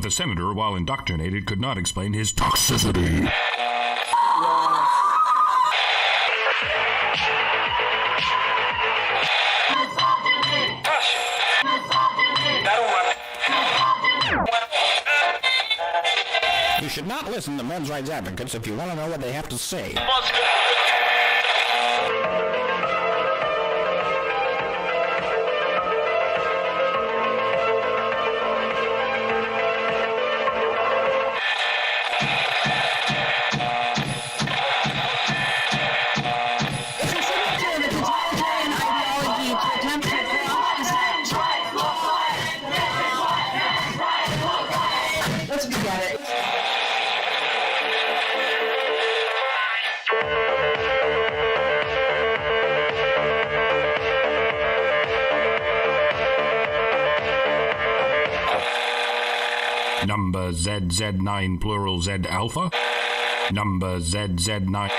But the senator, while indoctrinated, could not explain his toxicity. You should not listen to men's rights advocates if you want to know what they have to say. Number ZZ9 plural Z alpha. Number ZZ9.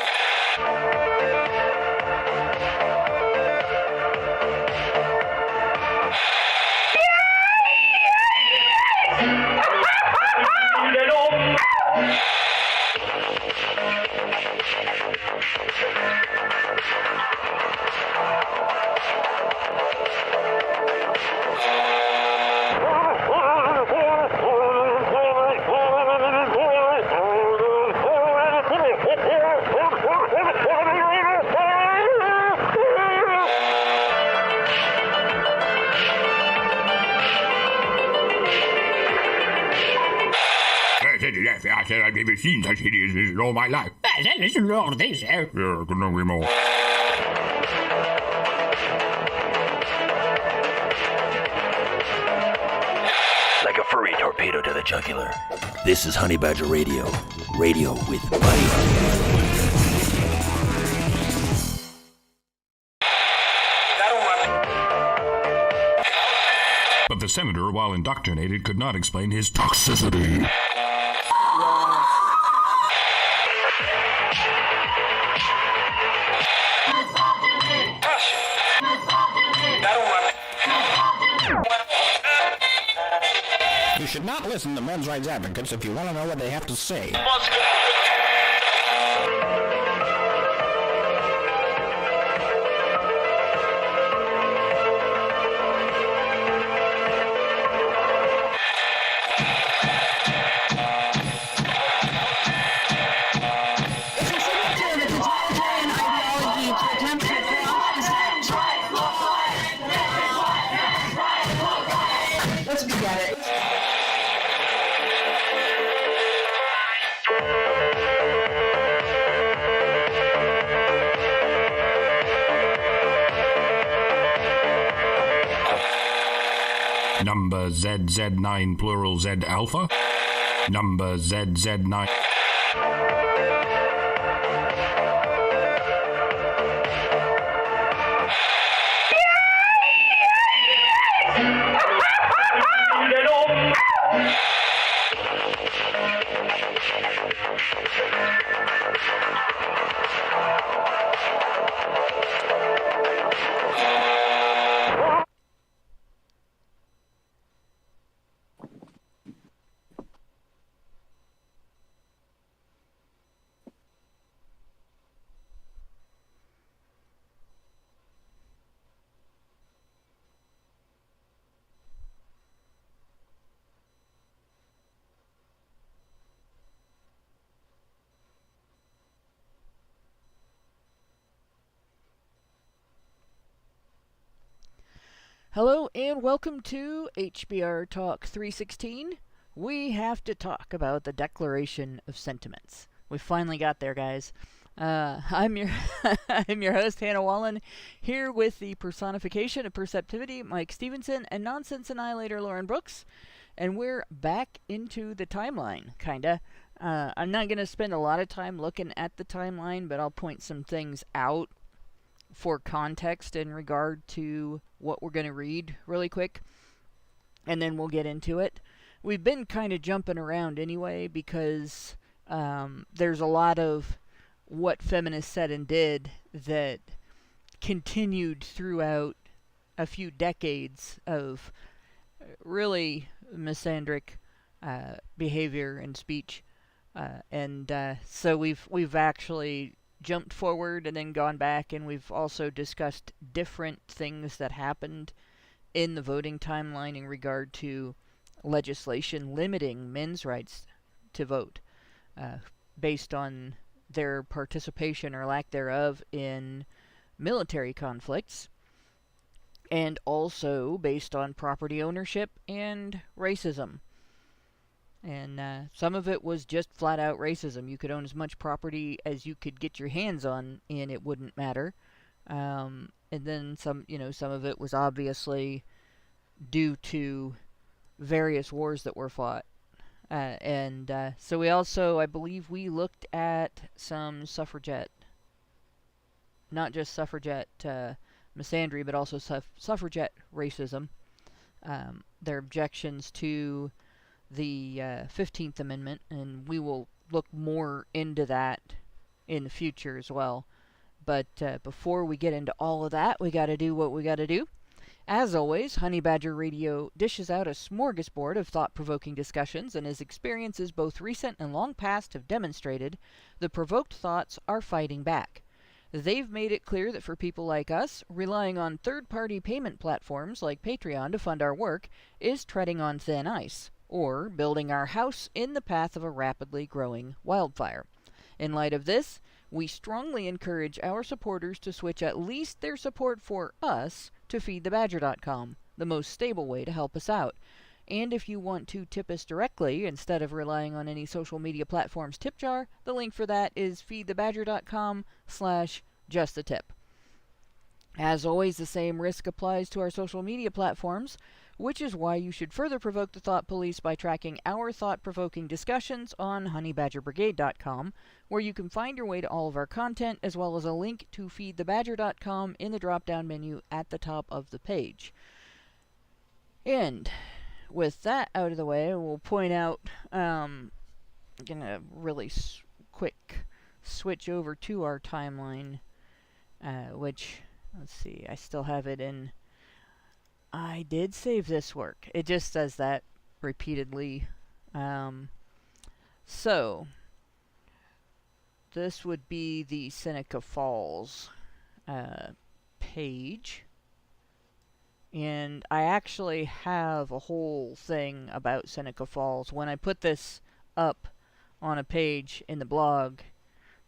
I've never seen such hideousness in all my life. Listen to all this, Yeah, couldn't agree more. Like a furry torpedo to the jugular. This is Honey Badger Radio. Radio with Buddy. But the senator, while indoctrinated, could not explain his toxicity. You should not listen to men's rights advocates if you want to know what they have to say. Number ZZ9 plural Z alpha. Number ZZ9. Hello and welcome to HBR Talk 316. We have to talk about the Declaration of Sentiments. We finally got there, guys. I'm your I'm your host, Hannah Wallen, here with the personification of perceptivity, Mike Stevenson, and nonsense annihilator, Lauren Brooks. And we're back into the timeline, kinda. I'm not going to spend a lot of time looking at the timeline, but I'll point some things out for context in regard to what we're going to read really quick, and then we'll get into it. We've been kind of jumping around anyway because there's a lot of what feminists said and did that continued throughout a few decades of really misandric behavior and speech, so we've actually jumped forward and then gone back, and we've also discussed different things that happened in the voting timeline in regard to legislation limiting men's rights to vote, based on their participation or lack thereof in military conflicts, and also based on property ownership and racism. And some of it was just flat out racism. You could own as much property as you could get your hands on, and it wouldn't matter. And then some of it was obviously due to various wars that were fought. So we also, I believe, we looked at some suffragette, not just suffragette misandry, but also suffragette racism. Their objections to the 15th Amendment, and we will look more into that in the future as well. But before we get into all of that, we got to do what we got to do. As always, Honey Badger Radio dishes out a smorgasbord of thought-provoking discussions, and as experiences both recent and long past have demonstrated, the provoked thoughts are fighting back. They've made it clear that for people like us, relying on third-party payment platforms like Patreon to fund our work is treading on thin ice, or building our house in the path of a rapidly growing wildfire. In light of this, we strongly encourage our supporters to switch at least their support for us to feedthebadger.com, the most stable way to help us out. And if you want to tip us directly instead of relying on any social media platform's tip jar, the link for that is feedthebadger.com/justtip. As always, the same risk applies to our social media platforms, which is why you should further provoke the thought police by tracking our thought-provoking discussions on honeybadgerbrigade.com, where you can find your way to all of our content, as well as a link to feedthebadger.com in the drop-down menu at the top of the page. And with that out of the way, we'll point out, I'm going to really quick switch over to our timeline, which, let's see, I still have it in... I did save this work. It just says that repeatedly. So, this would be the Seneca Falls page. And I actually have a whole thing about Seneca Falls. When I put this up on a page in the blog,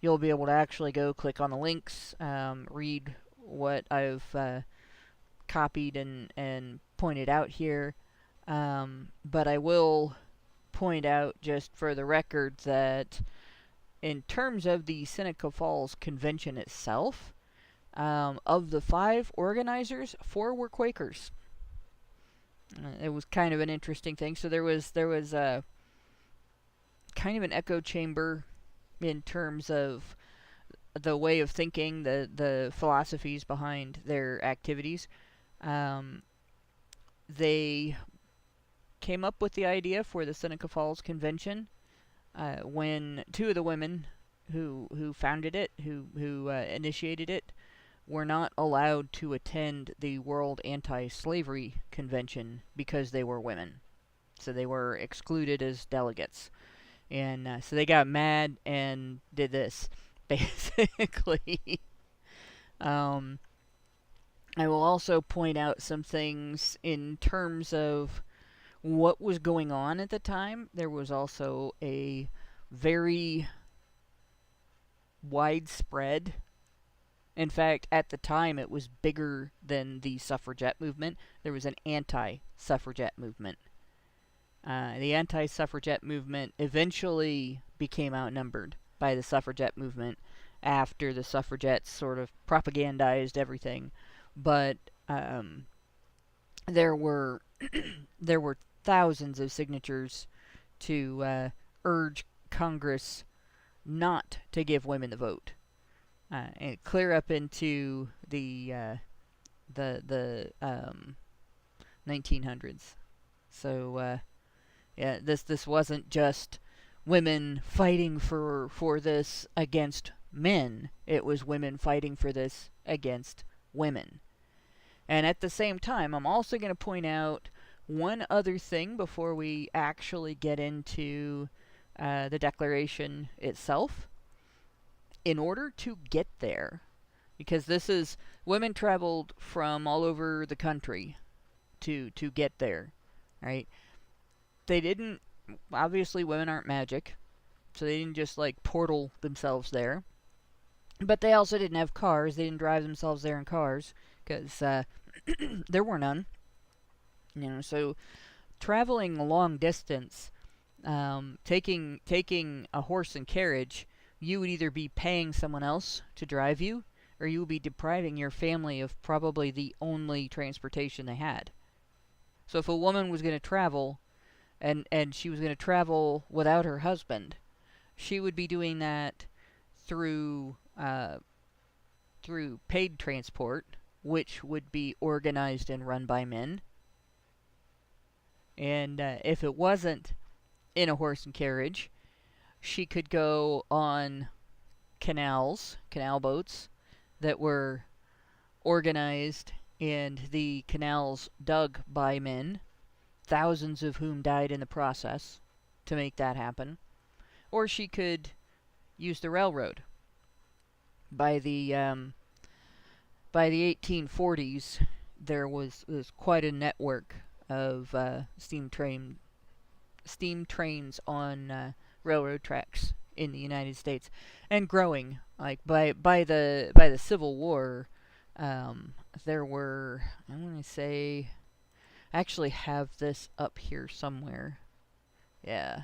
you'll be able to actually go click on the links, read what I've copied and pointed out here, but I will point out just for the record that in terms of the Seneca Falls Convention itself, of the 5 organizers, 4 were Quakers. It was kind of an interesting thing. So there was a kind of an echo chamber in terms of the way of thinking, the philosophies behind their activities. They came up with the idea for the Seneca Falls Convention when 2 of the women who founded it, who initiated it, were not allowed to attend the World Anti-Slavery Convention because they were women. So they were excluded as delegates. And so they got mad and did this, basically. I will also point out some things in terms of what was going on at the time. There was also a very widespread, in fact, at the time it was bigger than the suffragette movement. There was an anti-suffragette movement. The anti-suffragette movement eventually became outnumbered by the suffragette movement after the suffragettes sort of propagandized everything. But there were thousands of signatures to urge Congress not to give women the vote, and clear up into the 1900s. So yeah, this wasn't just women fighting for this against men. It was women fighting for this against women. And at the same time, I'm also going to point out one other thing before we actually get into the Declaration itself. In order to get there, because women traveled from all over the country to get there, right? They didn't, obviously women aren't magic, so they didn't just like portal themselves there. But they also didn't have cars. They didn't drive themselves there in cars, because there were none. So traveling a long distance, taking a horse and carriage, you would either be paying someone else to drive you, or you would be depriving your family of probably the only transportation they had. So if a woman was going to travel, and she was going to travel without her husband, she would be doing that through paid transport, which would be organized and run by men. And if it wasn't in a horse and carriage, she could go on canal boats that were organized and the canals dug by men, thousands of whom died in the process to make that happen. Or she could use the railroad. By the 1840s, there was quite a network of steam trains on railroad tracks in the United States, and growing. Like by the Civil War, there were, I want to say, I actually have this up here somewhere. Yeah.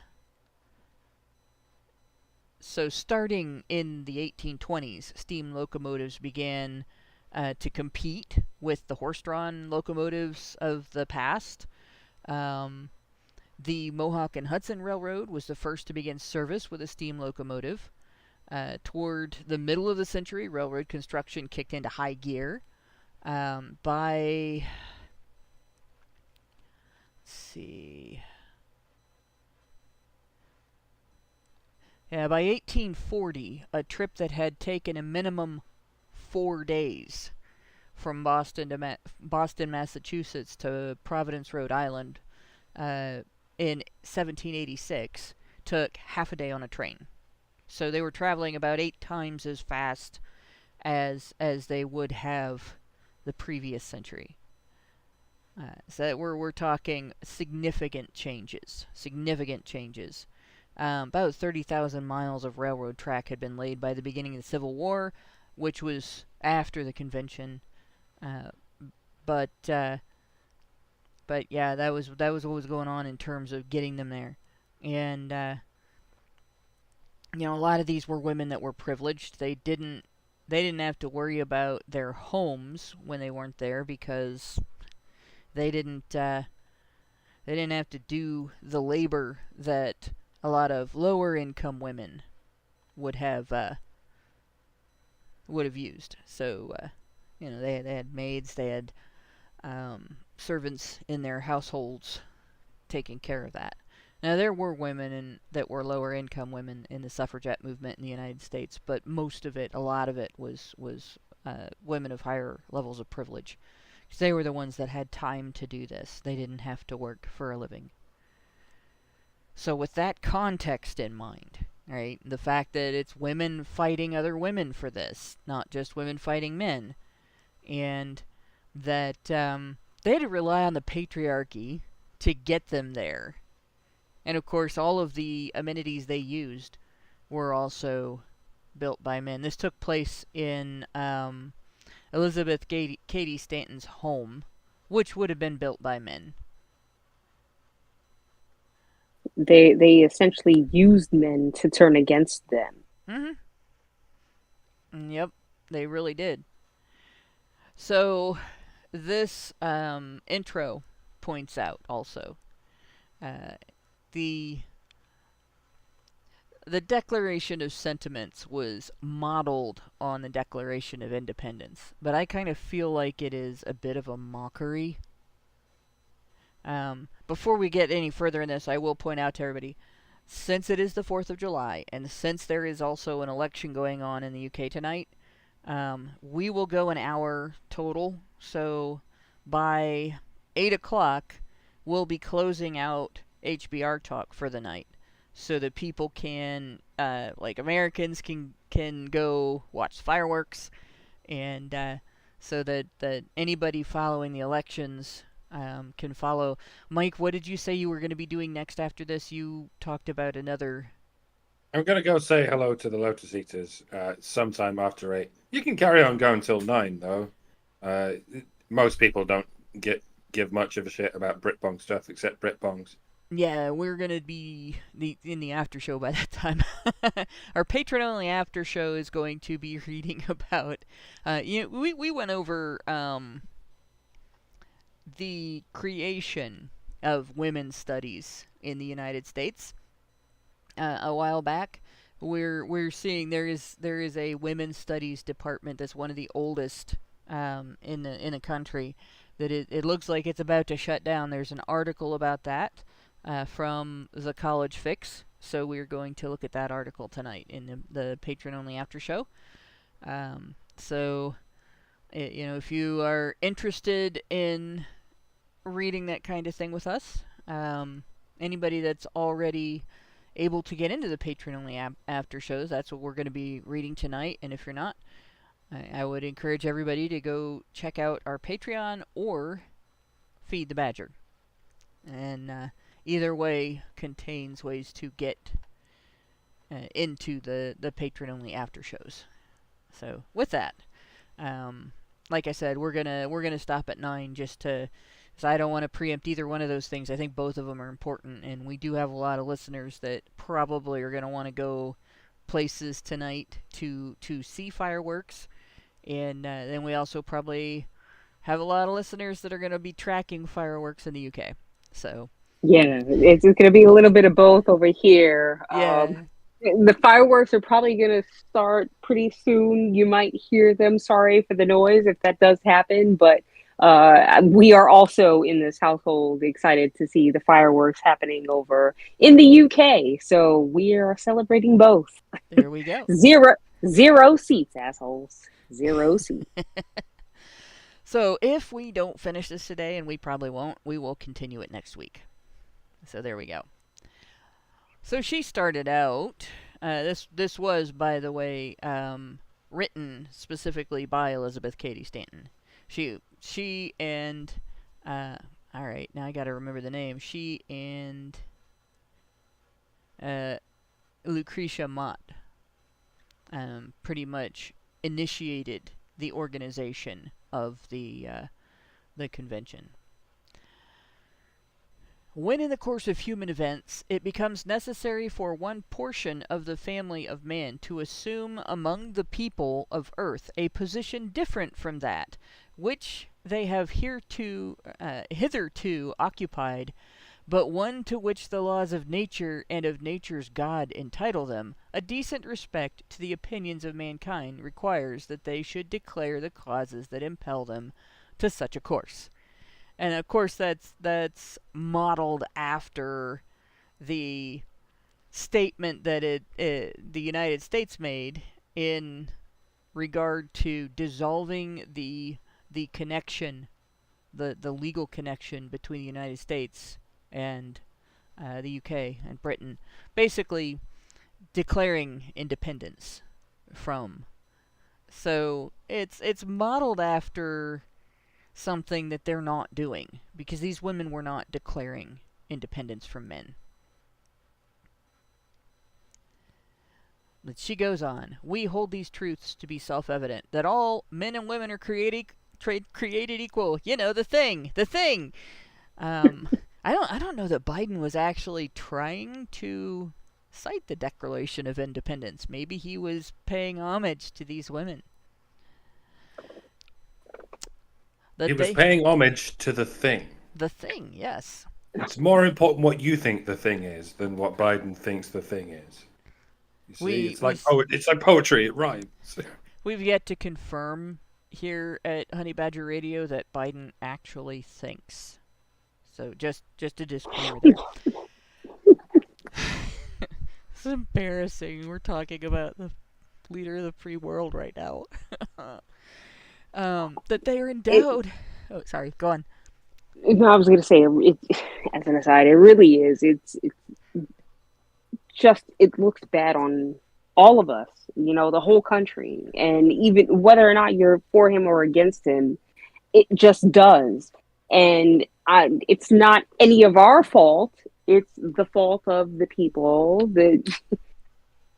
So starting in the 1820s, steam locomotives began to compete with the horse-drawn locomotives of the past. The Mohawk and Hudson Railroad was the first to begin service with a steam locomotive. Toward the middle of the century, railroad construction kicked into high gear. By 1840, a trip that had taken a minimum 4 days from Boston, Massachusetts to Providence, Rhode Island, in 1786, took half a day on a train. So they were traveling about 8 times as fast as they would have the previous century. So we're talking significant changes. About 30,000 miles of railroad track had been laid by the beginning of the Civil War, which was after the convention. But yeah, that was what was going on in terms of getting them there. And a lot of these were women that were privileged. They didn't have to worry about their homes when they weren't there, because they didn't have to do the labor that a lot of lower income women would have used. So they had maids, they had servants in their households taking care of that. Now, there were women that were lower income women in the suffragette movement in the United States, but a lot of it was women of higher levels of privilege. Because they were the ones that had time to do this. They didn't have to work for a living. So with that context in mind, right, the fact that it's women fighting other women for this, not just women fighting men, and that they had to rely on the patriarchy to get them there. And of course, all of the amenities they used were also built by men. This took place in Elizabeth Cady Stanton's home, which would have been built by men. They essentially used men to turn against them. Mm-hmm. Yep, they really did. So this intro points out also the Declaration of Sentiments was modeled on the Declaration of Independence, but I kind of feel like it is a bit of a mockery. Before we get any further in this, I will point out to everybody, since it is the 4th of July, and since there is also an election going on in the UK tonight, we will go an hour total. So by 8 o'clock, we'll be closing out HBR Talk for the night, so that people can, like Americans, can go watch fireworks, and so that anybody following the elections can follow. Mike, what did you say you were going to be doing next after this? You talked about another... I'm going to go say hello to the Lotus Eaters sometime after 8. You can carry on going till 9, though. Most people don't give much of a shit about Britbong stuff, except Britbongs. Yeah, we're going to be in the after show by that time. Our patron-only after show is going to be reading about... we went over the creation of women's studies in the United States a while back. We're seeing there is a women's studies department that's one of the oldest in the country, that it looks like it's about to shut down. There's an article about that from the College Fix, so we're going to look at that article tonight in the patron-only after show. So, if you are interested in reading that kind of thing with us, anybody that's already able to get into the patron-only after shows, that's what we're going to be reading tonight. And if you're not, I would encourage everybody to go check out our Patreon or Feed the Badger. And either way contains ways to get into the patron-only after shows. So with that, like I said, we're gonna stop at 9 just to, because I don't want to preempt either one of those things. I think both of them are important, and we do have a lot of listeners that probably are gonna want to go places tonight to see fireworks, and then we also probably have a lot of listeners that are gonna be tracking fireworks in the UK. So yeah, it's going to be a little bit of both over here. yeah. The fireworks are probably going to start pretty soon. You might hear them. Sorry for the noise if that does happen. But we are also in this household excited to see the fireworks happening over in the UK. So we are celebrating both. There we go. Zero seats, assholes. 0 seats. So if we don't finish this today, and we probably won't, we will continue it next week. So there we go. So she started out, this was, by the way, written specifically by Elizabeth Cady Stanton. She and, alright, now I gotta remember the name. She and Lucretia Mott pretty much initiated the organization of the convention. When in the course of human events it becomes necessary for one portion of the family of man to assume among the people of earth a position different from that which they have hitherto occupied, but one to which the laws of nature and of nature's God entitle them, a decent respect to the opinions of mankind requires that they should declare the causes that impel them to such a course. And of course that's modeled after the statement that the United States made in regard to dissolving the connection, the legal connection between the United States and the UK and Britain, basically declaring independence from. So it's modeled after something that they're not doing, because these women were not declaring independence from men. But she goes on, we hold these truths to be self-evident, that all men and women are created equal. You know, the thing. I don't know that Biden was actually trying to cite the Declaration of Independence. Maybe he was paying homage to these women. He was paying homage to the thing. The thing, yes. It's more important what you think the thing is than what Biden thinks the thing is. You see, it's like poetry. It rhymes. We've yet to confirm here at Honey Badger Radio that Biden actually thinks. So just a disclaimer there. It's embarrassing. We're talking about the leader of the free world right now. That they are endowed. Oh, sorry. Go on. No, I was going to say as an aside, it really is. It's just, it looks bad on all of us, the whole country. And even whether or not you're for him or against him, it just does. And it's not any of our fault. It's the fault of the people that,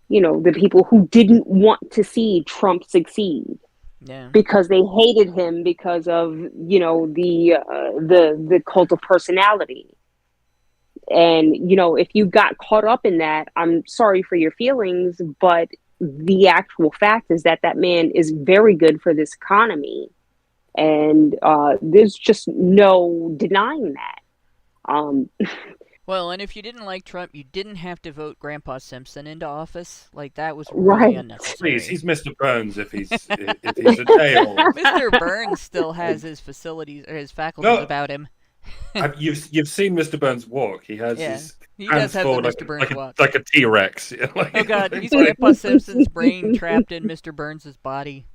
the people who didn't want to see Trump succeed. Yeah. Because they hated him because of, the cult of personality. And, if you got caught up in that, I'm sorry for your feelings, but the actual fact is that man is very good for this economy. And there's just no denying that. Well, and if you didn't like Trump, you didn't have to vote Grandpa Simpson into office. Like, that was really Right. unnecessary. Please, he's Mr. Burns if he's a day old. Mr. Burns still has his facilities or his faculties about him. You've seen Mr. Burns walk. He has his he hands does have the forward Mr. Burns walk. like a T-Rex. Oh God, he's Grandpa Simpson's brain trapped in Mr. Burns' body.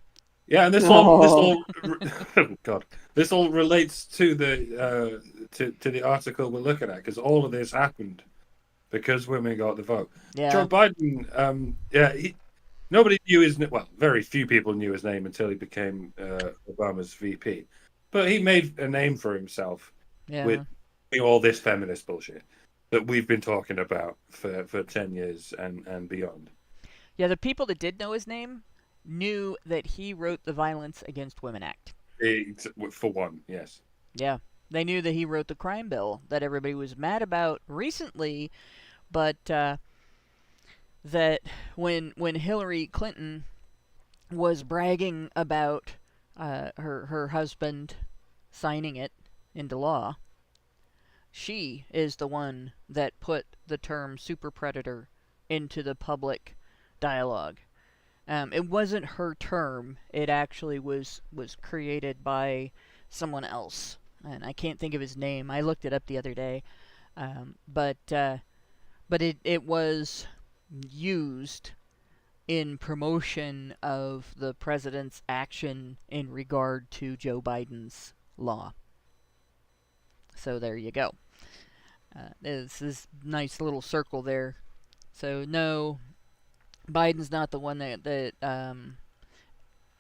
Yeah, and this all oh God, this all relates to the to the article we're looking at, because all of this happened because women got the vote. Yeah. Joe Biden, nobody knew his name. Well, very few people knew his name until he became Obama's VP, but he made a name for himself with all this feminist bullshit that we've been talking about for 10 years and beyond. Yeah, the people that did know his name knew that he wrote the Violence Against Women Act. For one, yes. Yeah, they knew that he wrote the crime bill that everybody was mad about recently, but that when Hillary Clinton was bragging about her husband signing it into law, she is the one that put the term super predator into the public dialogue. It wasn't her term. It actually was created by someone else, and I can't think of his name. I looked it up the other day, but it was used in promotion of the president's action in regard to Joe Biden's law. So there you go. There's this nice little circle there. So no, Biden's not the one that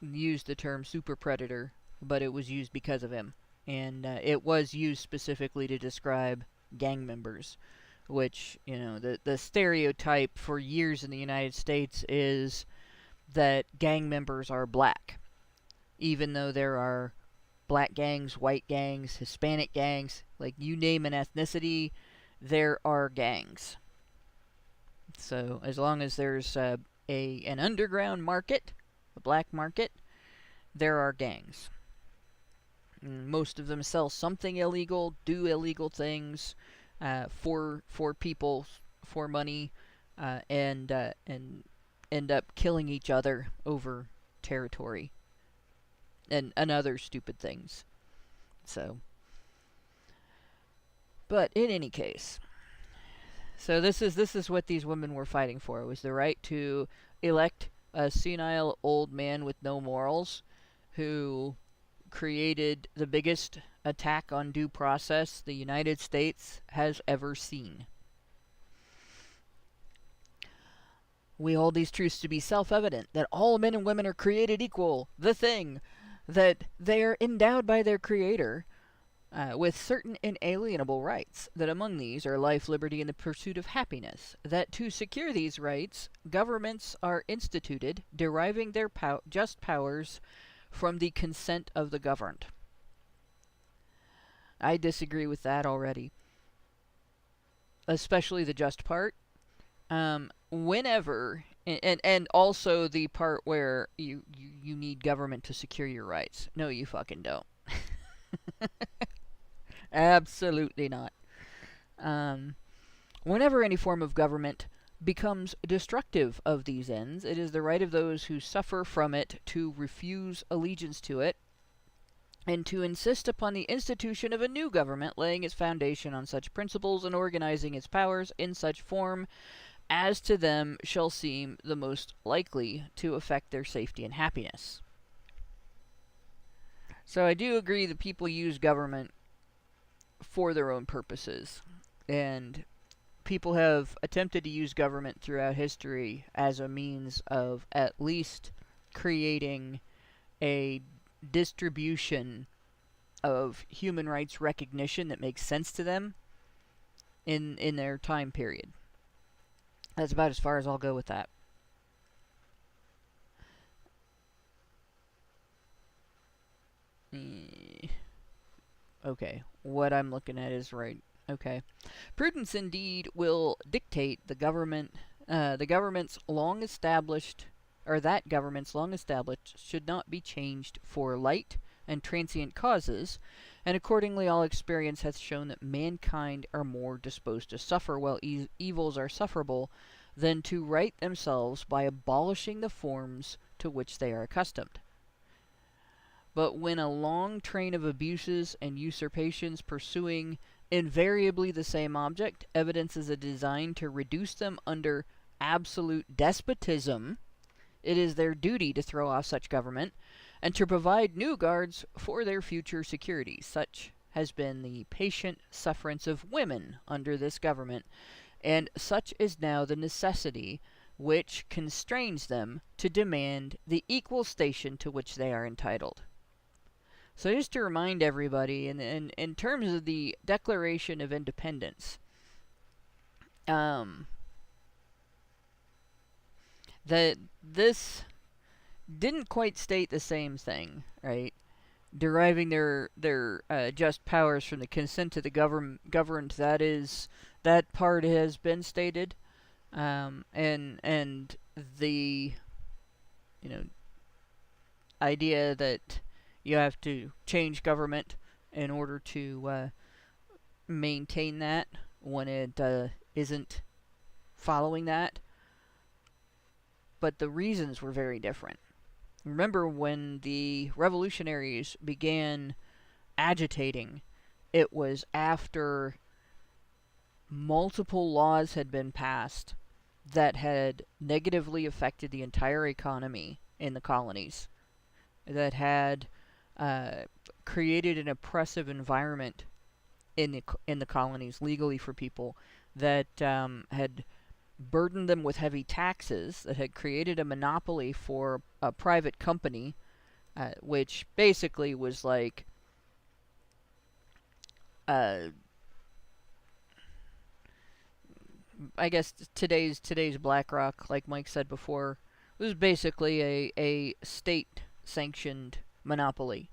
used the term super predator, but it was used because of him. And it was used specifically to describe gang members, which, the stereotype for years in the United States is that gang members are black, even though there are black gangs, white gangs, Hispanic gangs, like you name an ethnicity, there are gangs. So as long as there's an underground market, a black market, there are gangs. Most of them sell something illegal, do illegal things for people, for money, and end up killing each other over territory and other stupid things. So, but in any case, so this is what these women were fighting for. It was the right to elect a senile old man with no morals who created the biggest attack on due process the United States has ever seen. We hold these truths to be self-evident, that all men and women are created equal, the thing, that they are endowed by their Creator with certain inalienable rights, that among these are life, liberty, and the pursuit of happiness, that to secure these rights, governments are instituted, deriving their just powers from the consent of the governed. I disagree with that already. Especially the just part. Whenever, and also the part where you need government to secure your rights. No, you fucking don't. Absolutely not. Whenever any form of government becomes destructive of these ends, it is the right of those who suffer from it to refuse allegiance to it, and to insist upon the institution of a new government, laying its foundation on such principles and organizing its powers in such form as to them shall seem the most likely to affect their safety and happiness. So I do agree that people use government for their own purposes. And people have attempted to use government throughout history as a means of at least creating a distribution of human rights recognition that makes sense to them in their time period. That's about as far as I'll go with that. Okay, what I'm looking at is right. Okay. Prudence indeed will dictate the government's long established, or that government's long established should not be changed for light and transient causes, and accordingly all experience hath shown that mankind are more disposed to suffer while evils are sufferable than to right themselves by abolishing the forms to which they are accustomed. But when a long train of abuses and usurpations pursuing invariably the same object evidences a design to reduce them under absolute despotism, it is their duty to throw off such government and to provide new guards for their future security. Such has been the patient sufferance of women under this government, and such is now the necessity which constrains them to demand the equal station to which they are entitled. So just to remind everybody, in terms of the Declaration of Independence, that this didn't quite state the same thing, right? Deriving their just powers from the consent of the governed, that part has been stated, and the idea that you have to change government in order to maintain that when it isn't following that. But the reasons were very different. Remember when the revolutionaries began agitating, it was after multiple laws had been passed that had negatively affected the entire economy in the colonies, that had created an oppressive environment in the colonies legally for people, that had burdened them with heavy taxes, that had created a monopoly for a private company, which basically was like I guess today's BlackRock, like Mike said before, was basically a state-sanctioned monopoly.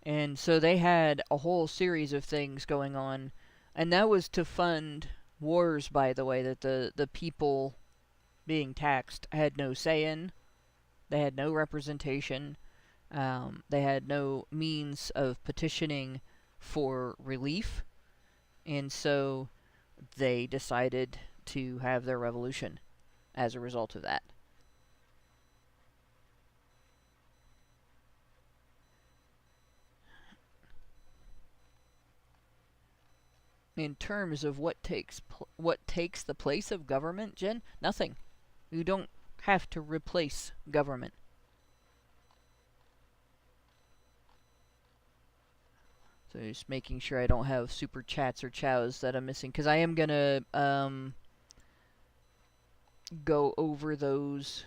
And so they had a whole series of things going on, and that was to fund wars, by the way, that the people being taxed had no say in. They had no representation. They had no means of petitioning for relief. And so they decided to have their revolution as a result of that. In terms of what takes the place of government, Jen, nothing. You don't have to replace government. So just making sure I don't have super chats or chows that I'm missing, because I am gonna go over those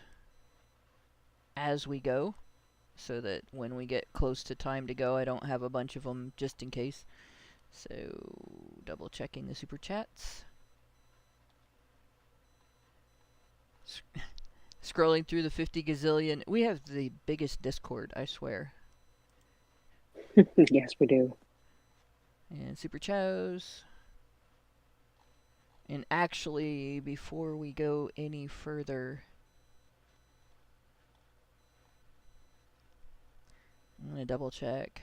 as we go, so that when we get close to time to go, I don't have a bunch of them just in case. So, double checking the super chats. Scrolling through the 50 gazillion. We have the biggest Discord, I swear. Yes, we do. And super chows. And actually, before we go any further, I'm going to double check.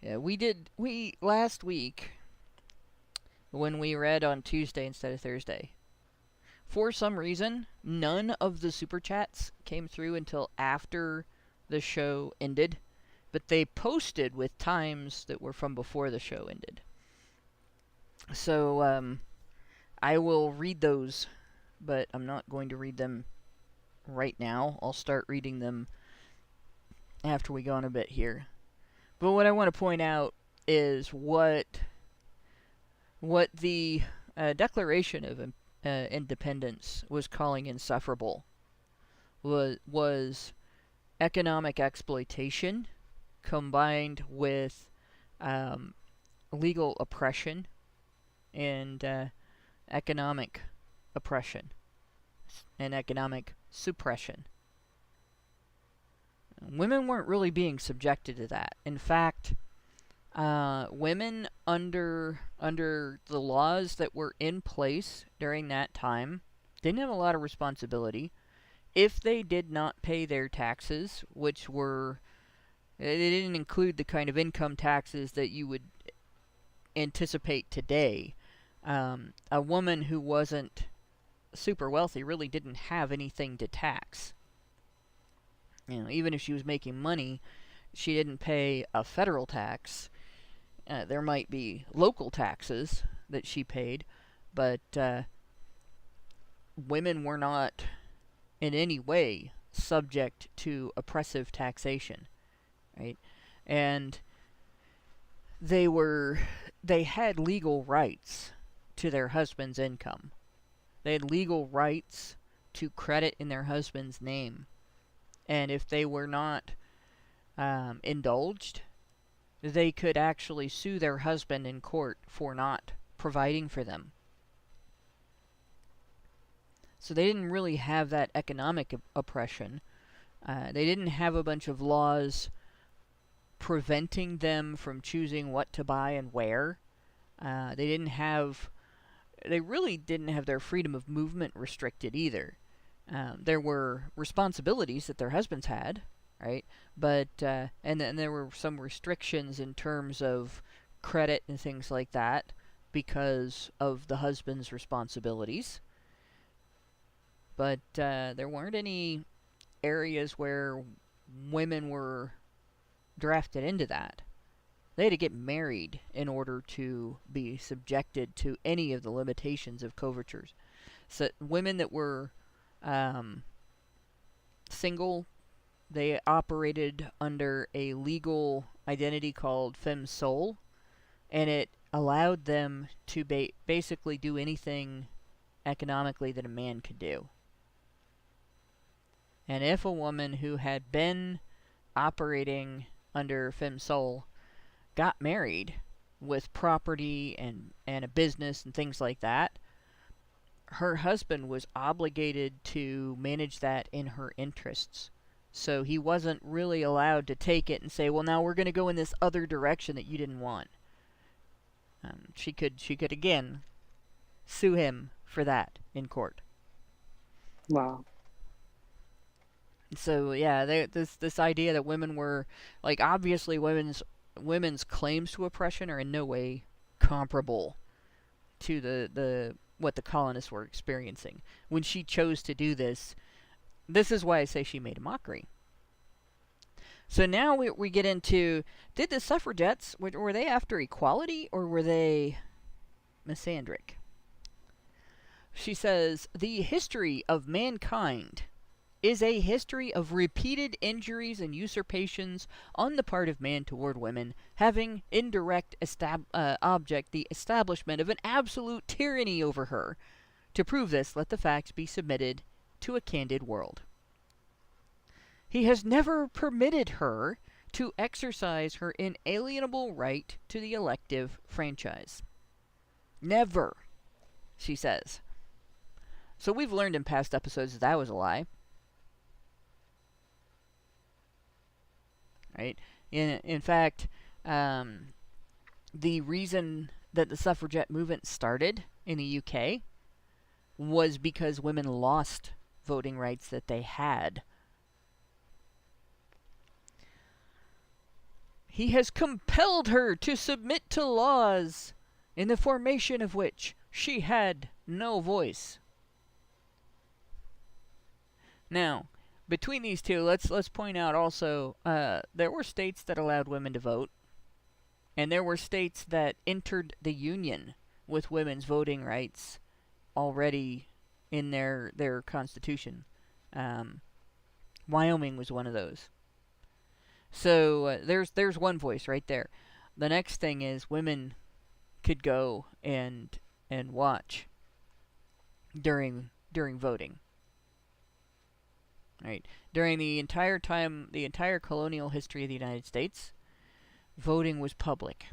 Yeah, we last week, when we read on Tuesday instead of Thursday, for some reason, none of the super chats came through until after the show ended, but they posted with times that were from before the show ended. So, I will read those, but I'm not going to read them right now. I'll start reading them after we go on a bit here. But what I want to point out is what the Declaration of Independence was calling insufferable was economic exploitation combined with legal oppression and economic oppression and economic suppression. Women weren't really being subjected to that. In fact, women under the laws that were in place during that time didn't have a lot of responsibility. If they did not pay their taxes, which were, they didn't include the kind of income taxes that you would anticipate today. A woman who wasn't super wealthy really didn't have anything to tax. You know, even if she was making money, she didn't pay a federal tax. There might be local taxes that she paid, but women were not in any way subject to oppressive taxation, right? And they had legal rights to their husband's income. They had legal rights to credit in their husband's name. And if they were not indulged, they could actually sue their husband in court for not providing for them. So they didn't really have that economic oppression. They didn't have a bunch of laws preventing them from choosing what to buy and where. They really didn't have their freedom of movement restricted either. There were responsibilities that their husbands had, right? But and then there were some restrictions in terms of credit and things like that because of the husband's responsibilities. But there weren't any areas where women were drafted into that. They had to get married in order to be subjected to any of the limitations of covertures. So women that were single, they operated under a legal identity called femme sole, and it allowed them to basically do anything economically that a man could do. And if a woman who had been operating under femme sole got married with property and a business and things like that, her husband was obligated to manage that in her interests. So he wasn't really allowed to take it and say, well, now we're going to go in this other direction that you didn't want. She could again sue him for that in court. Wow. So yeah, this idea that women were, like, obviously women's claims to oppression are in no way comparable to the what the colonists were experiencing. When she chose to do this is why I say she made a mockery. So now we get into, did the suffragettes, were they after equality or were they misandric? She says, the history of mankind is a history of repeated injuries and usurpations on the part of man toward women, having indirect object the establishment of an absolute tyranny over her. To prove this, let the facts be submitted to a candid world. He has never permitted her to exercise her inalienable right to the elective franchise. Never, she says. So we've learned in past episodes that was a lie. Right? In fact, the reason that the suffragette movement started in the UK was because women lost voting rights that they had. He has compelled her to submit to laws in the formation of which she had no voice. Now, between these two, let's point out also, there were states that allowed women to vote, and there were states that entered the Union with women's voting rights already in their constitution. Wyoming was one of those. So there's one voice right there. The next thing is women could go and watch during voting. Right? During the entire colonial history of the United States, voting was public.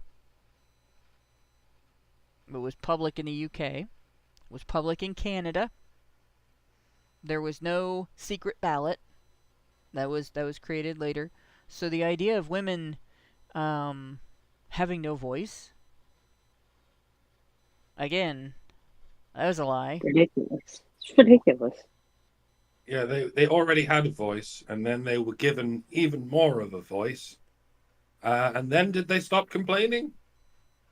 It was public in the UK. It was public in Canada. There was no secret ballot. That was created later. So the idea of women having no voice, again, that was a lie. Ridiculous. It's ridiculous. Yeah, they already had a voice, and then they were given even more of a voice. And then did they stop complaining?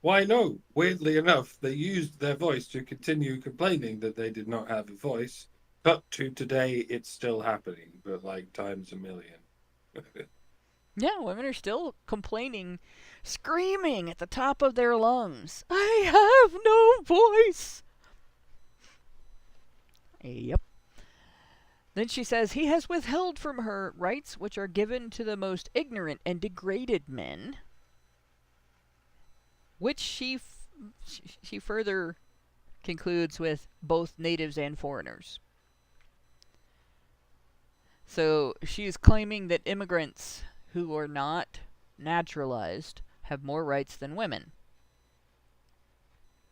Why, no. Weirdly enough, they used their voice to continue complaining that they did not have a voice. Cut to today, it's still happening, but like times a million. Yeah, women are still complaining, screaming at the top of their lungs, I have no voice! Yep. Then she says, he has withheld from her rights which are given to the most ignorant and degraded men, which she further concludes with both natives and foreigners. So she's claiming that immigrants who are not naturalized have more rights than women.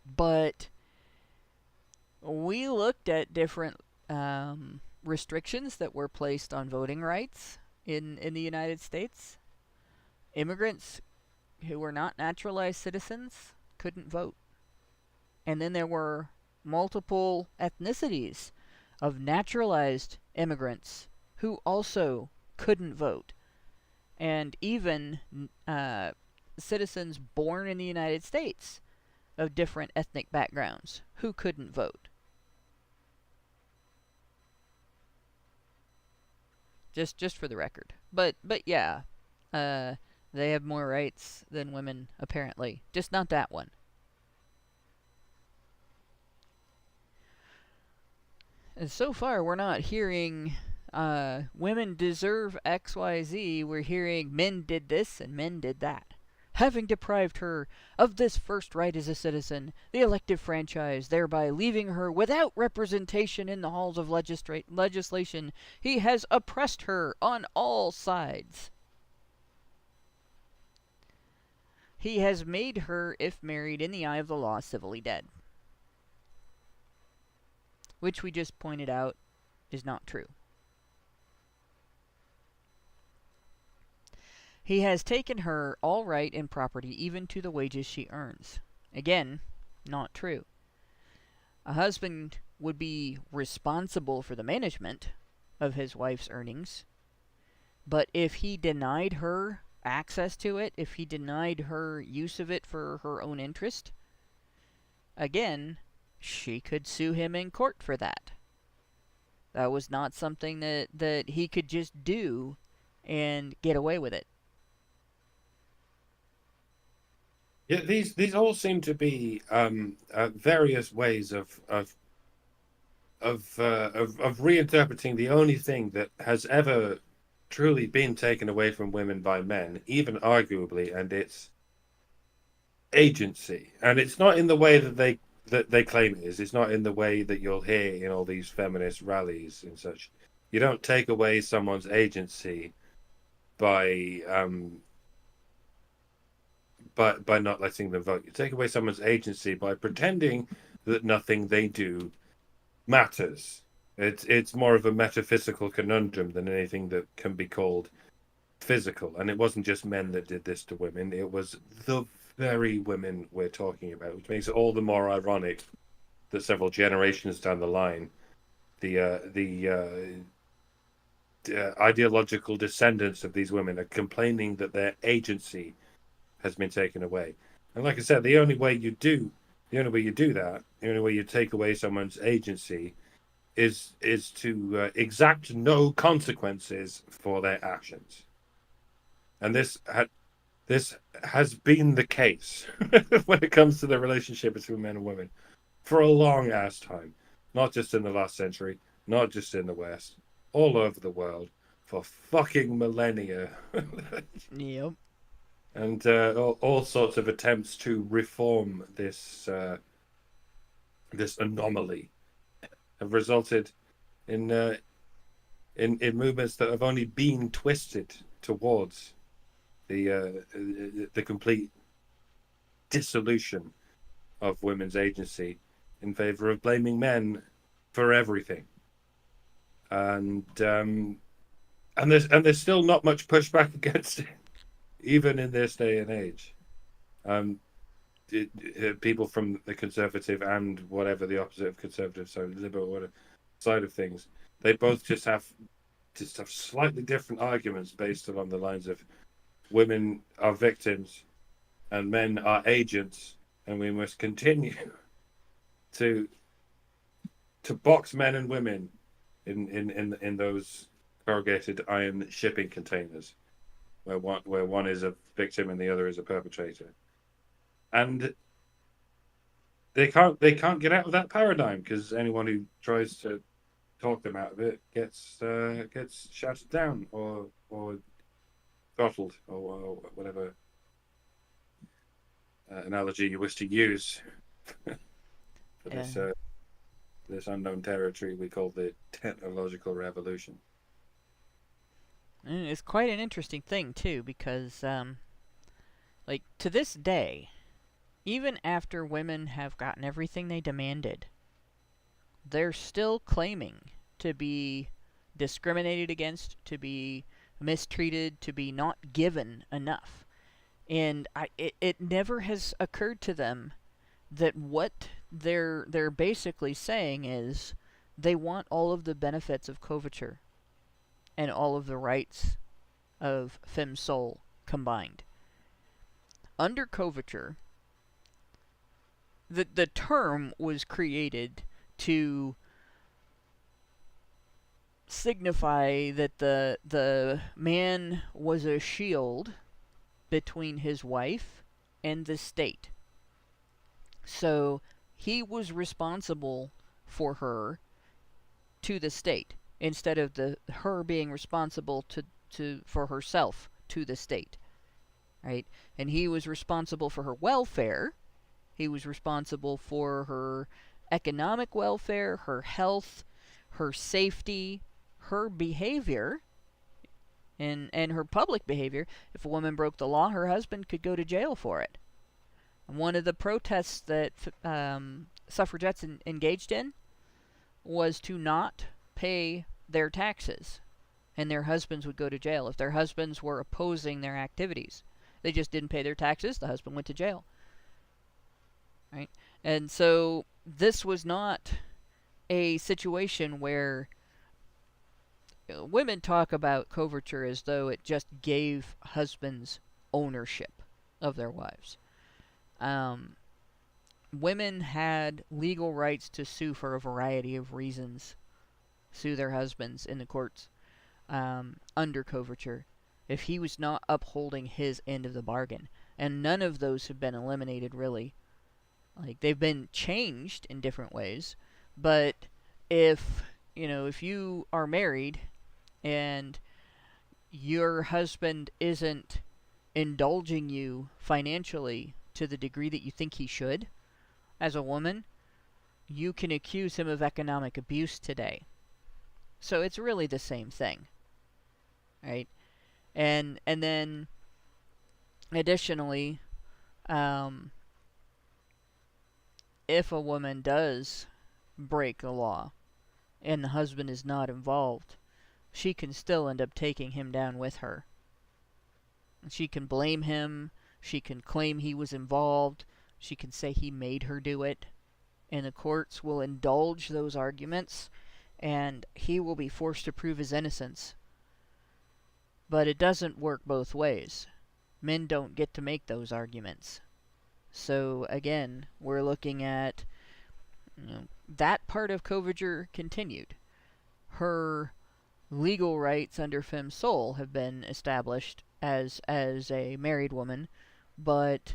But we looked at different restrictions that were placed on voting rights in the United States. Immigrants who were not naturalized citizens couldn't vote. And then there were multiple ethnicities of naturalized immigrants who also couldn't vote. And even citizens born in the United States of different ethnic backgrounds who couldn't vote. Just for the record. But yeah, they have more rights than women, apparently. Just not that one. And so far, we're not hearing women deserve XYZ. We're hearing men did this and men did that. Having deprived her of this first right as a citizen, the elective franchise, thereby leaving her without representation in the halls of legislation, he has oppressed her on all sides. He has made her, if married in the eye of the law, civilly dead. Which we just pointed out is not true. He has taken her all right and property, even to the wages she earns. Again, not true. A husband would be responsible for the management of his wife's earnings, but if he denied her access to it, if he denied her use of it for her own interest, again, she could sue him in court for that. That was not something that he could just do and get away with it. Yeah, these all seem to be various ways of reinterpreting the only thing that has ever truly been taken away from women by men, even arguably, and it's agency. And it's not in the way that they claim it is. It's not in the way that you'll hear in all these feminist rallies and such. You don't take away someone's agency by not letting them vote. You take away someone's agency by pretending that nothing they do matters. It's more of a metaphysical conundrum than anything that can be called physical. And it wasn't just men that did this to women. It was the very women we're talking about, which makes it all the more ironic that several generations down the line, the ideological descendants of these women are complaining that their agency has been taken away. And like I said, the only way you do that, the only way you take away someone's agency is to exact no consequences for their actions. And this has been the case when it comes to the relationship between men and women for a long ass time. Not just in the last century, not just in the West, all over the world. for fucking millennia. Yep. And all sorts of attempts to reform this this anomaly have resulted in movements that have only been twisted towards the complete dissolution of women's agency in favor of blaming men for everything. And there's still not much pushback against it, even in this day and age. People from the conservative and whatever the opposite of conservative, so liberal whatever, side of things, they both just have slightly different arguments based along the lines of women are victims and men are agents, and we must continue to box men and women in those corrugated iron shipping containers, where one is a victim and the other is a perpetrator, and they can't get out of that paradigm, because anyone who tries to talk them out of it gets shouted down or throttled or whatever analogy you wish to use for this unknown territory we call the technological revolution. And it's quite an interesting thing too, because like, to this day, even after women have gotten everything they demanded, they're still claiming to be discriminated against, to be mistreated, to be not given enough. And it never has occurred to them that what they're basically saying is they want all of the benefits of coverture and all of the rights of femme soul combined. Under coverture, the term was created to signify that the man was a shield between his wife and the state. So he was responsible for her to the state, instead of her being responsible for herself to the state, right? And he was responsible for her welfare. He was responsible for her economic welfare, her health, her safety, her behavior, and her public behavior. If a woman broke the law, her husband could go to jail for it. And one of the protests that suffragettes engaged in was to not pay their taxes, and their husbands would go to jail if their husbands were opposing their activities. They just didn't pay their taxes, the husband went to jail. Right? And so this was not a situation where women talk about coverture as though it just gave husbands ownership of their wives. Women had legal rights to sue for a variety of reasons, sue their husbands in the courts under coverture, if he was not upholding his end of the bargain. And none of those have been eliminated, really. Like, they've been changed in different ways, but if you are married and your husband isn't indulging you financially to the degree that you think he should, as a woman, you can accuse him of economic abuse today. So it's really the same thing, right? And then additionally, if a woman does break a law and the husband is not involved, she can still end up taking him down with her. She can blame him, she can claim he was involved, she can say he made her do it, and the courts will indulge those arguments, and he will be forced to prove his innocence. But it doesn't work both ways. Men don't get to make those arguments. So again, we're looking at that part of coverture continued. Her legal rights under femme soul have been established as a married woman, but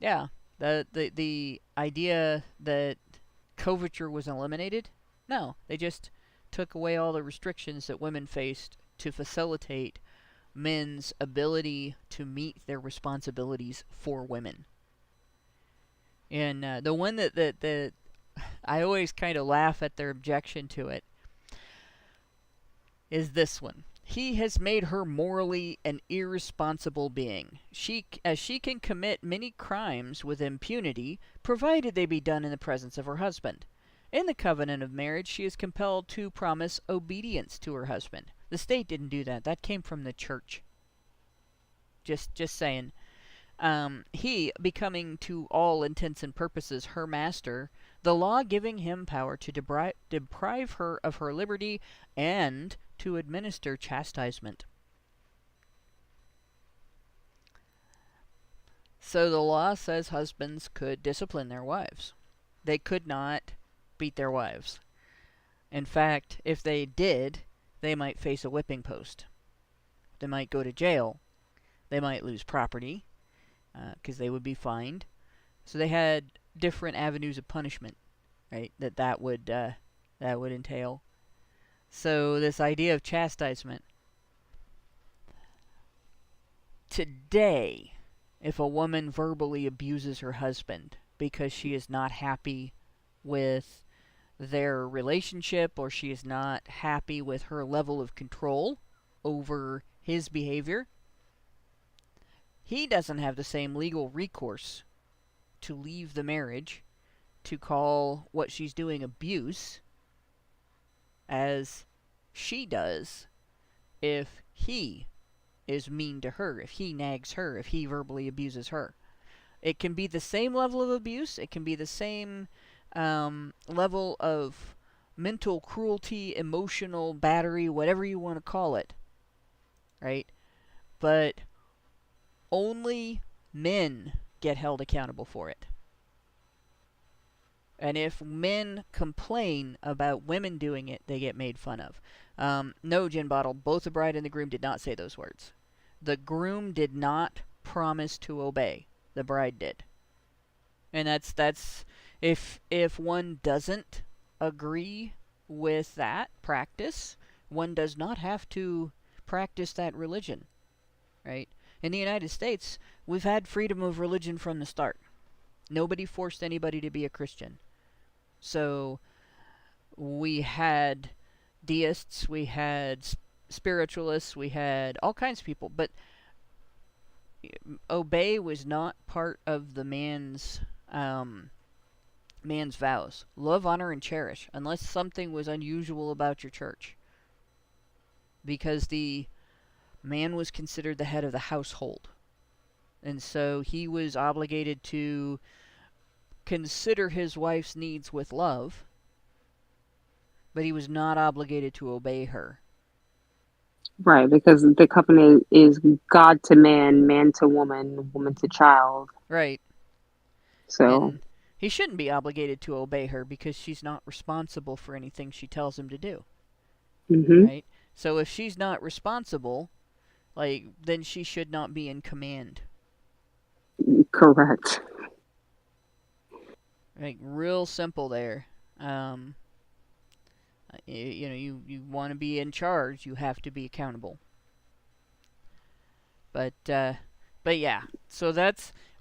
yeah, the idea that coverture was eliminated, no, they just took away all the restrictions that women faced to facilitate men's ability to meet their responsibilities for women. And the one that I always kind of laugh at their objection to it is this one. He has made her morally an irresponsible being. She can commit many crimes with impunity, provided they be done in the presence of her husband. In the covenant of marriage, she is compelled to promise obedience to her husband. The state didn't do that. That came from the church. Just saying. He, becoming to all intents and purposes her master, the law giving him power to deprive her of her liberty and to administer chastisement. So the law says husbands could discipline their wives. They could not beat their wives. In fact, if they did, they might face a whipping post. They might go to jail. They might lose property, because they would be fined. So they had different avenues of punishment, right? That would entail. So this idea of chastisement. Today, if a woman verbally abuses her husband because she is not happy with their relationship, or she is not happy with her level of control over his behavior, he doesn't have the same legal recourse to leave the marriage, to call what she's doing abuse, as she does if he is mean to her, if he nags her, if he verbally abuses her. It can be the same level of abuse. It can be the same level of mental cruelty, emotional battery, whatever you want to call it, right? But only men get held accountable for it. And if men complain about women doing it, they get made fun of. No, Gin Bottle, both the bride and the groom did not say those words. The groom did not promise to obey. The bride did. And that's if one doesn't agree with that practice, one does not have to practice that religion, right? In the United States, we've had freedom of religion from the start. Nobody forced anybody to be a Christian. So we had deists, we had spiritualists, we had all kinds of people, but obey was not part of the man's vows. Love, honor, and cherish, unless something was unusual about your church. Because the man was considered the head of the household. And so he was obligated to consider his wife's needs with love, but he was not obligated to obey her. Right, because the covenant is God to man, man to woman, woman to child. Right. So and he shouldn't be obligated to obey her because she's not responsible for anything she tells him to do. Mm-hmm. Right? So if she's not responsible, then she should not be in command. Correct. Real simple there. You want to be in charge, you have to be accountable. But yeah, so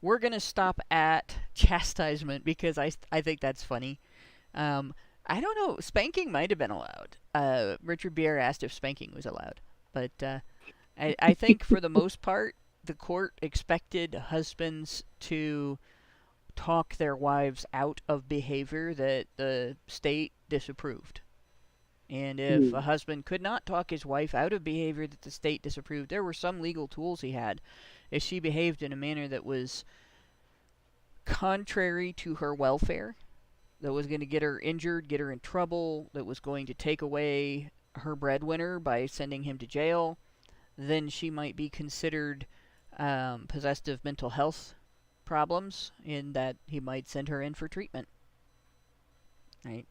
we're gonna stop at chastisement because I think that's funny. I don't know, spanking might have been allowed. Richard Beer asked if spanking was allowed, but I think for the most part, the court expected husbands to talk their wives out of behavior that the state disapproved. And if a husband could not talk his wife out of behavior that the state disapproved, there were some legal tools he had. If she behaved in a manner that was contrary to her welfare, that was going to get her injured, get her in trouble, that was going to take away her breadwinner by sending him to jail, then she might be considered possessed of mental health problems, in that he might send her in for treatment. Right?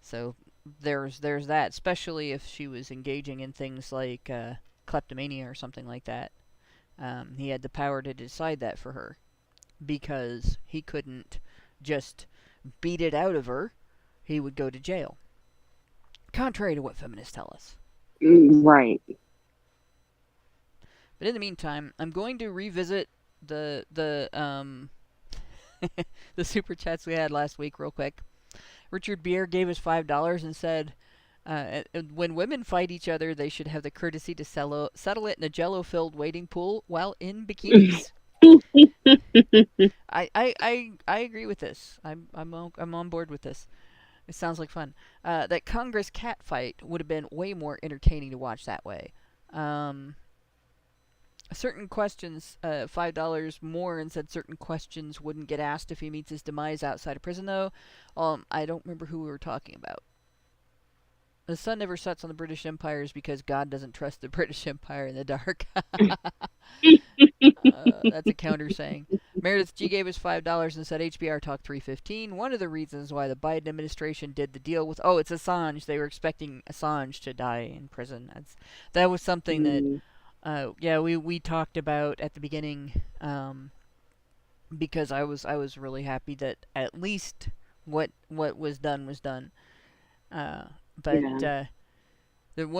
So there's that, especially if she was engaging in things like kleptomania or something like that. He had the power to decide that for her, because he couldn't just beat it out of her. He would go to jail. contrary to what feminists tell us. Right. But in the meantime, I'm going to revisit the the super chats we had last week real quick. Richard Beer gave us $5 and said, when women fight each other, they should have the courtesy to settle it in a jello-filled waiting pool while in bikinis. I agree with this. I'm on board with this. It sounds like fun. That Congress cat fight would have been way more entertaining to watch that way. Certain questions, $5 more, and said certain questions wouldn't get asked if he meets his demise outside of prison, though. I don't remember who we were talking about. The sun never sets on the British Empire is because God doesn't trust the British Empire in the dark. That's a counter saying. Meredith G gave us $5 and said HBR Talk 315. One of the reasons why the Biden administration did the deal with... Oh, it's Assange. They were expecting Assange to die in prison. That was something that... we talked about at the beginning, because I was really happy that at least what was done was done. One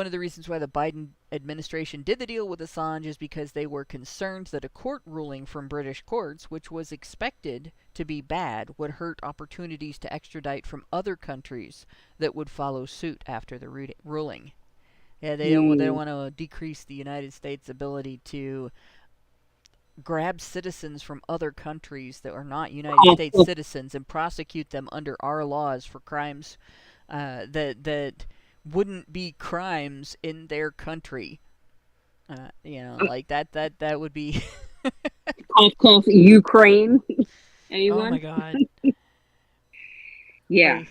of the reasons why the Biden administration did the deal with Assange is because they were concerned that a court ruling from British courts, which was expected to be bad, would hurt opportunities to extradite from other countries that would follow suit after the ruling. Yeah, they don't want to decrease the United States' ability to grab citizens from other countries that are not United States citizens and prosecute them under our laws for crimes that wouldn't be crimes in their country. Like that would be Ukraine. Anyone? Oh my God. Yeah.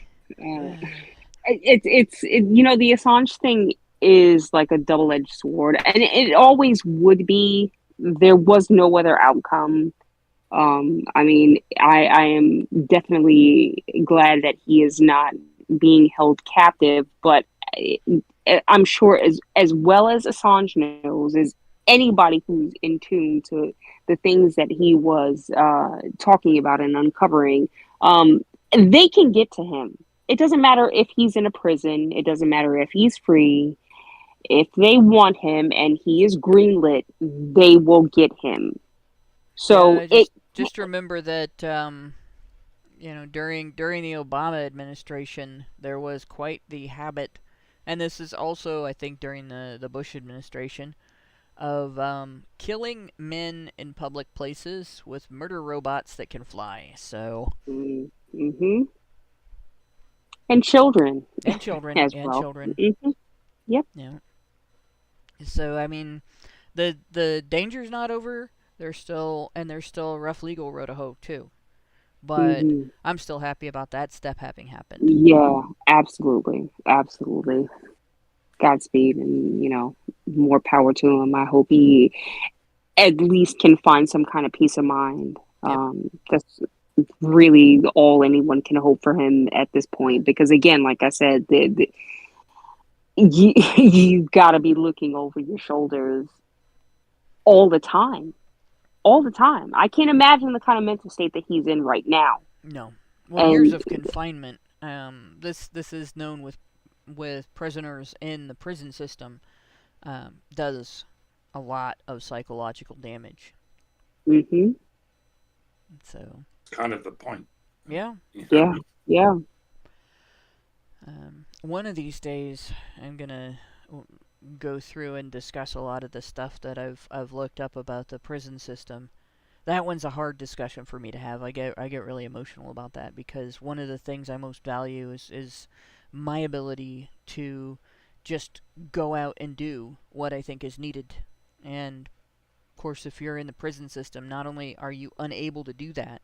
It's the Assange thing is like a double-edged sword, and it always would be. There was no other outcome. I mean, I am definitely glad that he is not being held captive, but I'm sure as well as Assange knows, as anybody who's in tune to the things that he was talking about and uncovering, they can get to him. It doesn't matter if he's in a prison. It doesn't matter if he's free. If they want him and he is greenlit, they will get him. So just remember that during the Obama administration, there was quite the habit, and this is also, I think, during the Bush administration, of killing men in public places with murder robots that can fly. So. Mm-hmm. And children. As well. Children. Mm-hmm. Yep. Yeah. So I mean, the danger's not over. There's still a rough legal road to hoe too. But I'm still happy about that step having happened. Yeah, absolutely. Godspeed, and more power to him. I hope he at least can find some kind of peace of mind. Yep. That's really all anyone can hope for him at this point, because again, like I said, you got to be looking over your shoulders all the time. I can't imagine the kind of mental state that he's in right now. No. Well, years of confinement. This is known with prisoners in the prison system. Does a lot of psychological damage. Mm-hmm. So. It's kind of the point. Yeah. Yeah. One of these days, I'm gonna go through and discuss a lot of the stuff that I've looked up about the prison system. That one's a hard discussion for me to have. I get really emotional about that, because one of the things I most value is my ability to just go out and do what I think is needed. And of course, if you're in the prison system, not only are you unable to do that,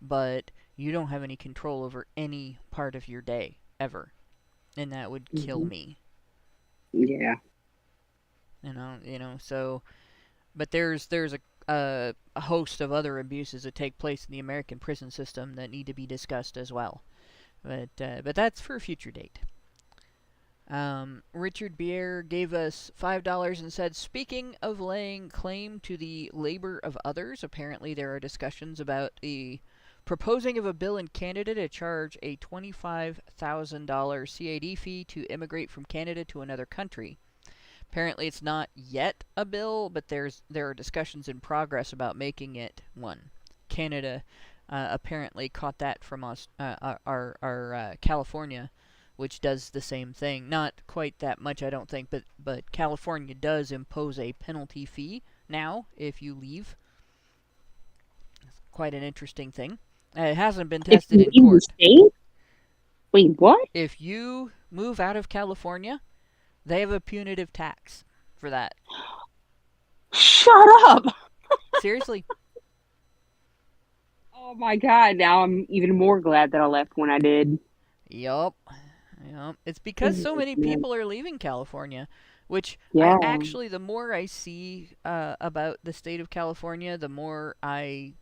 but you don't have any control over any part of your day ever. And that would kill me. Yeah. So, but there's a host of other abuses that take place in the American prison system that need to be discussed as well. But that's for a future date. Richard Bier gave us $5 and said, speaking of laying claim to the labor of others, apparently there are discussions about the proposing of a bill in Canada to charge a $25,000 CAD fee to immigrate from Canada to another country. Apparently it's not yet a bill, but there are discussions in progress about making it one. Canada apparently caught that from us, our California, which does the same thing. Not quite that much, I don't think, but California does impose a penalty fee now if you leave. It's quite an interesting thing. It hasn't been tested in court. State? Wait, what? If you move out of California, they have a punitive tax for that. Shut up! Seriously. Oh my god, now I'm even more glad that I left when I did. Yup. It's because so many people are leaving California, which Yeah. the more I see about the state of California, the more I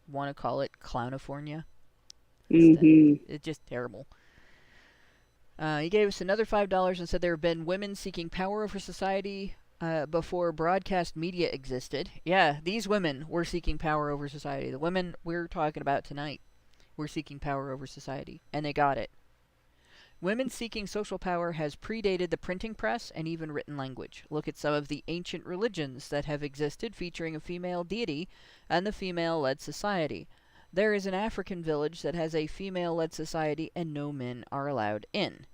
want to call it Clownifornia. It's just terrible. He gave us another $5 and said there have been women seeking power over society before broadcast media existed. Yeah, these women were seeking power over society. The women we're talking about tonight were seeking power over society, and they got it. Women seeking social power has predated the printing press and even written language. Look at some of the ancient religions that have existed featuring a female deity and the female-led society. There is an African village that has a female-led society and no men are allowed in.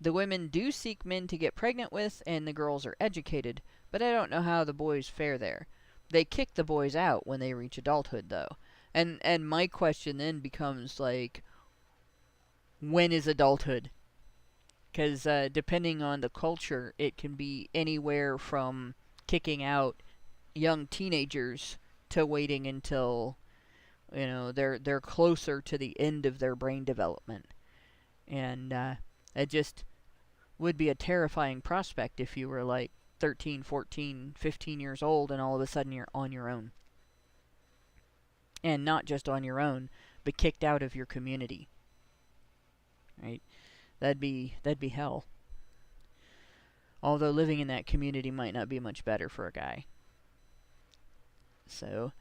The women do seek men to get pregnant with, and the girls are educated, but I don't know how the boys fare there. They kick the boys out when they reach adulthood, though. And my question then becomes, like, when is adulthood? Because depending on the culture, it can be anywhere from kicking out young teenagers to waiting until, they're closer to the end of their brain development. And it just would be a terrifying prospect if you were like 13, 14, 15 years old and all of a sudden you're on your own. And not just on your own, but kicked out of your community. Right? That'd be hell. Although living in that community might not be much better for a guy. So,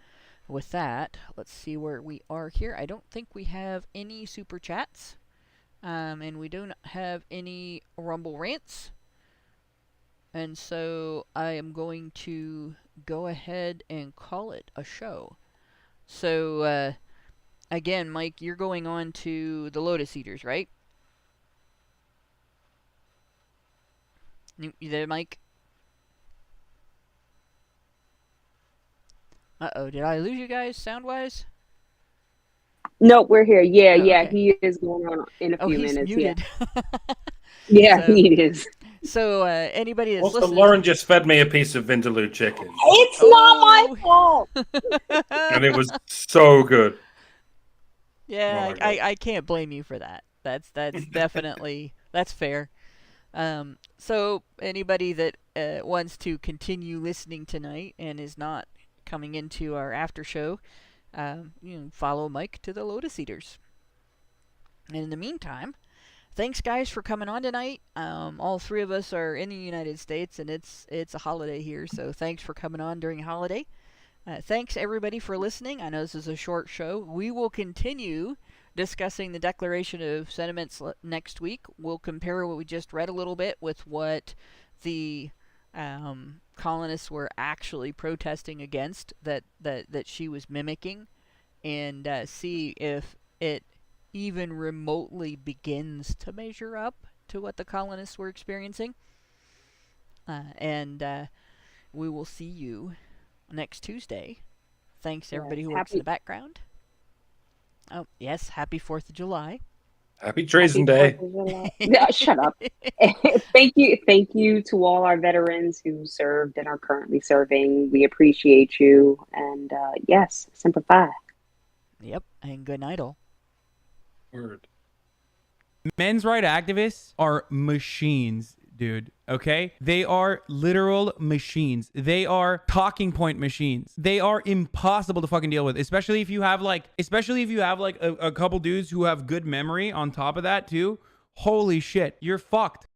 with that, let's see where we are here. I don't think we have any super chats. And we don't have any Rumble rants. And so I am going to go ahead and call it a show. So, again, Mike, you're going on to the Lotus Eaters, right? You there, Mike? Uh-oh, did I lose you guys sound-wise? No, we're here. Yeah, Oh, yeah, okay. he is going on in a few he's minutes. muted. Yeah, So- he is. So, anybody that's Also, listening... Lauren just fed me a piece of Vindaloo chicken, It's not my fault. and it was so good. Yeah, Oh my God. I can't blame you for that. That's definitely... That's fair. So, anybody that wants to continue listening tonight and is not coming into our after show, follow Mike to the Lotus Eaters. And in the meantime, thanks guys for coming on tonight. All three of us are in the United States, and it's a holiday here, so thanks for coming on during holiday. Thanks everybody for listening. I know this is a short show. We will continue discussing the Declaration of Sentiments next week. We'll compare what we just read a little bit with what the colonists were actually protesting against that she was mimicking, and see if it even remotely begins to measure up to what the colonists were experiencing. And we will see you next Tuesday. Thanks to everybody who works in the background. Oh, yes, happy 4th of July. Happy Treason Day. Yeah, shut up. Thank you to all our veterans who served and are currently serving. We appreciate you. And yes, Semper Fi. Yep, and good night all. Word. Men's rights activists are machines, dude. Okay? They are literal machines. They are talking point machines. They are impossible to fucking deal with, especially if you have like a couple dudes who have good memory on top of that too. Holy shit, you're fucked.